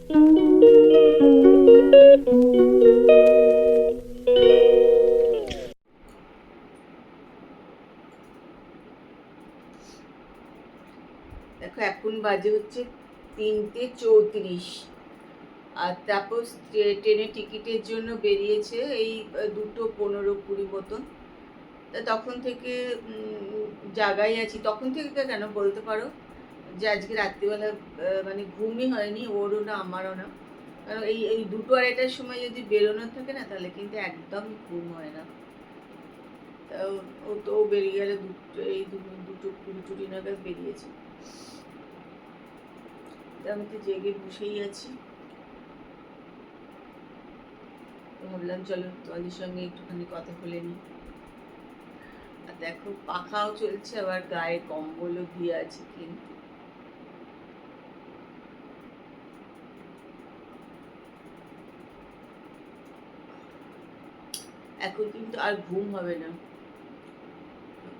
দেখো এখন বাজে হচ্ছে 3:34, আর তারপর ট্রেনের টিকিটের জন্য বেরিয়েছে এই 2:15-20 মতন। তা তখন থেকে জাগাই আছি, তখন থেকে কেন বলতে পারো যে আজকে রাত্রিবেলা মানে ঘুমই হয়নি, ওরও না আমারও না। কারণ এই 2-2:30টার সময় যদি বেরোনো থাকে না, তাহলে কিন্তু একদম ঘুম হয় না। তা ও তো বেরিয়ে গেলে 2:20 নাগাদ বেরিয়েছে। আমি তো জেগে বসেই আছি, ভাবলাম চলো তোমাদের সঙ্গে একটুখানি কথা বলে নিই। আর দেখো পাখাও চলছে, আবার গায়ে কম্বলও দিয়ে আছে, কিন্তু এখন কিন্তু আর ঘুম হবে না।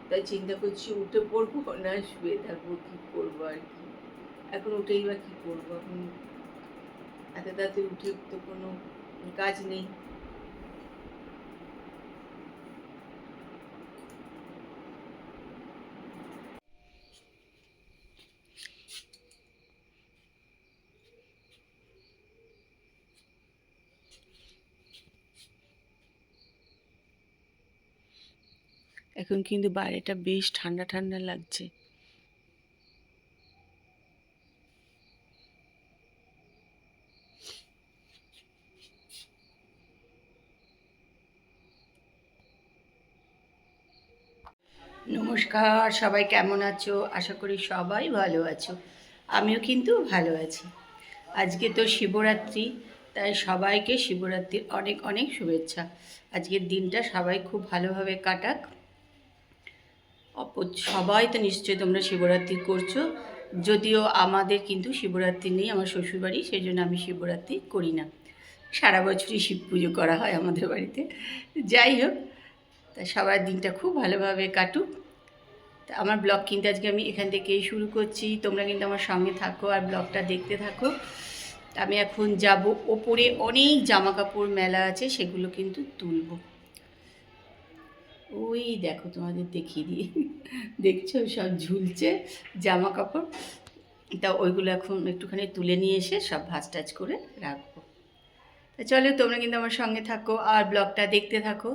তাই চিন্তা করছি উঠে পড়বো না শুয়ে থাকবো, কি করবো আর কি। এখন উঠেই বা কি করবো, এখন এত তাড়াতাড়ি উঠে তো কোনো কাজ নেই। এখন কিন্তু বাইরেটা বেশ ঠান্ডা ঠান্ডা লাগছে। নমস্কার, সবাই কেমন আছো? আশা করি সবাই ভালো আছো। আমিও কিন্তু ভালো আছি। আজকে তো শিবরাত্রি, তাই সবাইকে শিবরাত্রির অনেক অনেক শুভেচ্ছা। আজকের দিনটা সবাই খুব ভালোভাবে কাটাক। সবাই তো নিশ্চয়ই তোমরা শিবরাত্রি করছো, যদিও আমাদের কিন্তু শিবরাত্রি নেই, আমার শ্বশুরবাড়ি, সেই জন্য আমি শিবরাত্রি করি না। সারা বছরই শিব পুজো করা হয় আমাদের বাড়িতে। যাই হোক, তা সবার দিনটা খুব ভালোভাবে কাটুক। তা আমার ব্লগ কিন্তু আজকে আমি এখান থেকেই শুরু করছি, তোমরা কিন্তু আমার সঙ্গে থাকো আর ব্লগটা দেখতে থাকো। আমি এখন যাব ওপরে, অনেক জামা কাপড় মেলা আছে, সেগুলো কিন্তু তুলব। ওই দেখো তোমাদের দেখিয়ে দিই, দেখছো সব ঝুলছে জামা কাপড়। তা ওইগুলো এখন একটুখানি তুলে নিয়ে এসে সব ভাঁজ টাজ করে রাখবো। তা চলো তোমরা কিন্তু আমার সঙ্গে থাকো আর ব্লগটা দেখতে থাকো।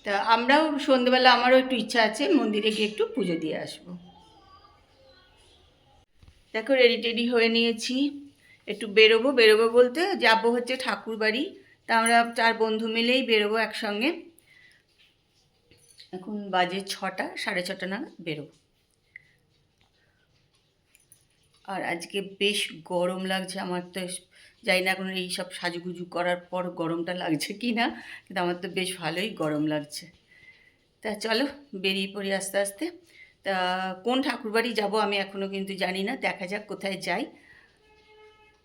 তা আমরাও সন্ধ্যেবেলা, আমারও একটু ইচ্ছা আছে মন্দিরে গিয়ে একটু পুজো দিয়ে আসবো। দেখো রেডি টেডি হয়ে নিয়েছি, একটু বেরোবো। বেরোবো বলতে যাবো হচ্ছে ঠাকুর বাড়ি। তা আমরা 4 বন্ধু মিলেই বেরোবো একসঙ্গে। এখন বাজে 6টা, 6:30 নাগাদ বেরোবো। আর আজকে বেশ গরম লাগছে আমার তো, জানি না এখন এই সব সাজুগুজু করার পর গরমটা লাগছে কি না, কিন্তু আমার তো বেশ ভালোই গরম লাগছে। তা চলো বেরিয়ে পড়ি আস্তে আস্তে। তা কোন ঠাকুরবাড়ি যাব আমি এখনও কিন্তু জানি না, দেখা যাক কোথায় যাই।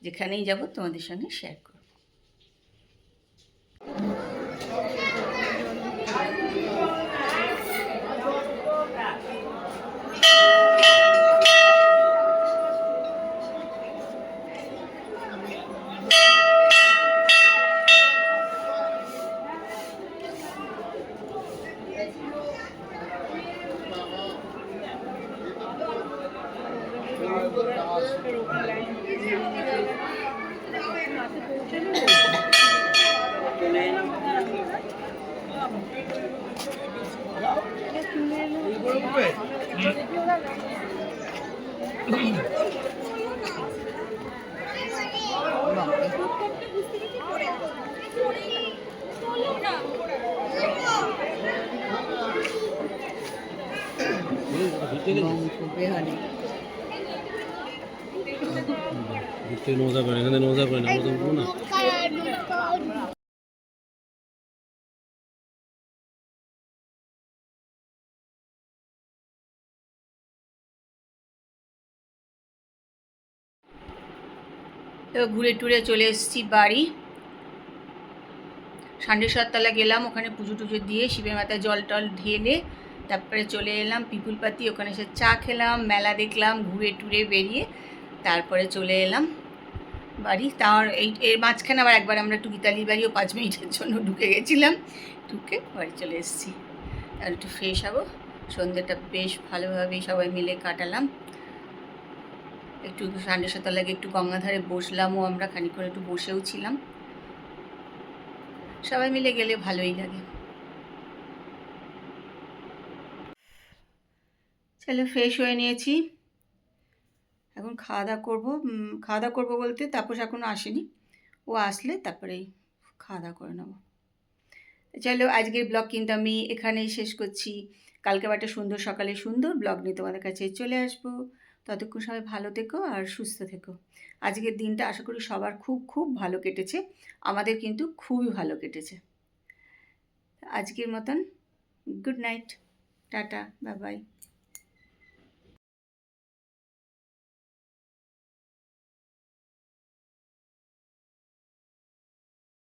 যেখানেই যাব তোমাদের সঙ্গে শেয়ার করব। মজা করে এখানে মজা করে না, মজা করবো না। তো ঘুরে টুরে চলে এসেছি বাড়ি। সান্ডেশ্বরতলা গেলাম, ওখানে পুজো টুজো দিয়ে শিবের মাথায় জল টল ঢেলে তারপরে চলে এলাম পিপুলপাতি, ওখানে এসে চা খেলাম, মেলা দেখলাম, ঘুরে টুরে বেরিয়ে তারপরে চলে এলাম বাড়ি। তার এর মাঝখানে আবার একবার আমরা একটু গীতালির বাড়িও 5 মিনিটের জন্য ঢুকে গেছিলাম, ঢুকে বাড়ি চলে এসেছি। আর একটু ফ্রেশ হবো। সন্ধ্যেটা বেশ ভালোভাবেই সবাই মিলে কাটালাম। একটু সানডে সকালে একটু গঙ্গাধারে বসলামও, আমরা খানিকক্ষণ একটু বসেও ছিলাম। সবাই মিলে গেলে ভালোই লাগে। চলো, ফ্রেশ হয়ে নিয়েছি, এখন খাওয়া দাওয়া করবো। খাওয়া দাওয়া করবো বলতে তাপস এখনও আসেনি, ও আসলে তারপরেই খাওয়া দাওয়া করে নেবো। চলো, আজকের ব্লগ কিন্তু আমি এখানেই শেষ করছি। কালকে একটা সুন্দর সকালে সুন্দর ব্লগ নিয়ে তোমাদের কাছে চলে আসবো। ততক্ষণ সবাই ভালো থেকো আর সুস্থ থেকো। আজকের দিনটা আশা করি সবার খুব খুব ভালো কেটেছে, আমাদের কিন্তু খুবই ভালো কেটেছে। আজকের মতন good night, tata, bye bye.